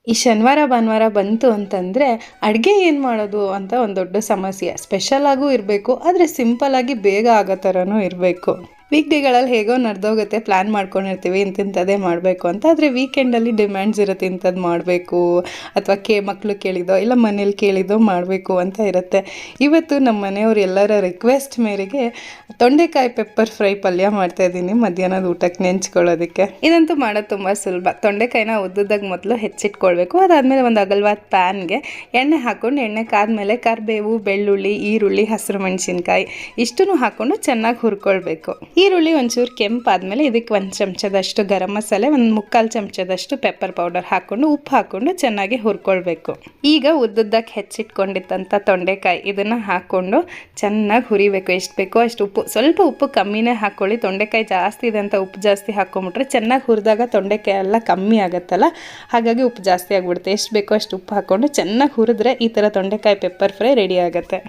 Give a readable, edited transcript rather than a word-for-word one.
ಈ ಶನಿವಾರ ಭಾನುವಾರ ಬಂತು ಅಂತಂದರೆ ಅಡುಗೆ ಏನು ಮಾಡೋದು ಅಂತ ಒಂದು ದೊಡ್ಡ ಸಮಸ್ಯೆ. ಸ್ಪೆಷಲಾಗೂ ಇರಬೇಕು, ಆದರೆ ಸಿಂಪಲ್ಲಾಗಿ ಬೇಗ ಆಗೋ ಥರನೂ ಇರಬೇಕು. ವೀಕ್ ಡೇಗಳಲ್ಲಿ ಹೇಗೋ ನಡೆದೋಗುತ್ತೆ, ಪ್ಲ್ಯಾನ್ ಮಾಡ್ಕೊಂಡಿರ್ತೀವಿ ಇಂತಿಂಥದ್ದೇ ಮಾಡಬೇಕು ಅಂತ. ಆದರೆ ವೀಕೆಂಡಲ್ಲಿ ಡಿಮ್ಯಾಂಡ್ಸ್ ಇರುತ್ತೆ, ಇಂಥದ್ದು ಮಾಡಬೇಕು ಅಥವಾ ಮಕ್ಕಳು ಕೇಳಿದೋ ಇಲ್ಲ ಮನೇಲಿ ಕೇಳಿದೋ ಮಾಡಬೇಕು ಅಂತ ಇರುತ್ತೆ. ಇವತ್ತು ನಮ್ಮ ಮನೆಯವ್ರು ಎಲ್ಲರ ರಿಕ್ವೆಸ್ಟ್ ಮೇರೆಗೆ ತೊಂಡೆಕಾಯಿ ಪೆಪ್ಪರ್ ಫ್ರೈ ಪಲ್ಯ ಮಾಡ್ತಾಯಿದ್ದೀನಿ ಮಧ್ಯಾಹ್ನದ ಊಟಕ್ಕೆ ನೆಂಚ್ಕೊಳ್ಳೋದಕ್ಕೆ. ಇದಂತೂ ಮಾಡೋದು ತುಂಬ ಸುಲಭ. ತೊಂಡೆಕಾಯಿನ ಉದ್ದುದಾಗ ಮೊದಲು ಹೆಚ್ಚಿಟ್ಕೊಳ್ಬೇಕು. ಅದಾದಮೇಲೆ ಒಂದು ಅಗಲವಾದ ಪ್ಯಾನ್ಗೆ ಎಣ್ಣೆ ಹಾಕ್ಕೊಂಡು, ಎಣ್ಣೆ ಕಾದ್ಮೇಲೆ ಕರಿಬೇವು, ಬೆಳ್ಳುಳ್ಳಿ, ಈರುಳ್ಳಿ, ಹಸಿರು ಮೆಣಸಿನ್ಕಾಯಿ ಇಷ್ಟನ್ನು ಹಾಕ್ಕೊಂಡು ಚೆನ್ನಾಗಿ ಹುರ್ಕೊಳ್ಬೇಕು. ಈರುಳ್ಳಿ ಒಂಚೂರು ಕೆಂಪಾದ್ಮೇಲೆ ಇದಕ್ಕೆ 1 ಚಮಚದಷ್ಟು ಗರಂ ಮಸಾಲೆ, 1/4 ಚಮಚದಷ್ಟು ಪೆಪ್ಪರ್ ಪೌಡರ್ ಹಾಕ್ಕೊಂಡು ಉಪ್ಪು ಹಾಕ್ಕೊಂಡು ಚೆನ್ನಾಗಿ ಹುರ್ಕೊಳ್ಬೇಕು. ಈಗ ಉದ್ದುದ್ದಕ್ಕೆ ಹೆಚ್ಚಿಟ್ಕೊಂಡಿದ್ದಂಥ ತೊಂಡೆಕಾಯಿ ಇದನ್ನು ಹಾಕ್ಕೊಂಡು ಚೆನ್ನಾಗಿ ಹುರಿಬೇಕು. ಎಷ್ಟು ಬೇಕೋ ಅಷ್ಟು ಉಪ್ಪು, ಸ್ವಲ್ಪ ಉಪ್ಪು ಕಮ್ಮಿನೇ ಹಾಕ್ಕೊಳ್ಳಿ. ತೊಂಡೆಕಾಯಿ ಜಾಸ್ತಿ ಇದೆ ಅಂತ ಉಪ್ಪು ಜಾಸ್ತಿ ಹಾಕ್ಕೊಂಬಿಟ್ರೆ ಚೆನ್ನಾಗಿ ಹುರಿದಾಗ ತೊಂಡೆಕಾಯಿ ಎಲ್ಲ ಕಮ್ಮಿ ಆಗುತ್ತಲ್ಲ, ಹಾಗಾಗಿ ಉಪ್ಪು ಜಾಸ್ತಿ ಆಗಿಬಿಡುತ್ತೆ. ಎಷ್ಟು ಬೇಕೋ ಅಷ್ಟು ಉಪ್ಪು ಹಾಕ್ಕೊಂಡು ಚೆನ್ನಾಗಿ ಹುರಿದ್ರೆ ಈ ಥರ ತೊಂಡೆಕಾಯಿ ಪೆಪ್ಪರ್ ಫ್ರೈ ರೆಡಿ ಆಗುತ್ತೆ.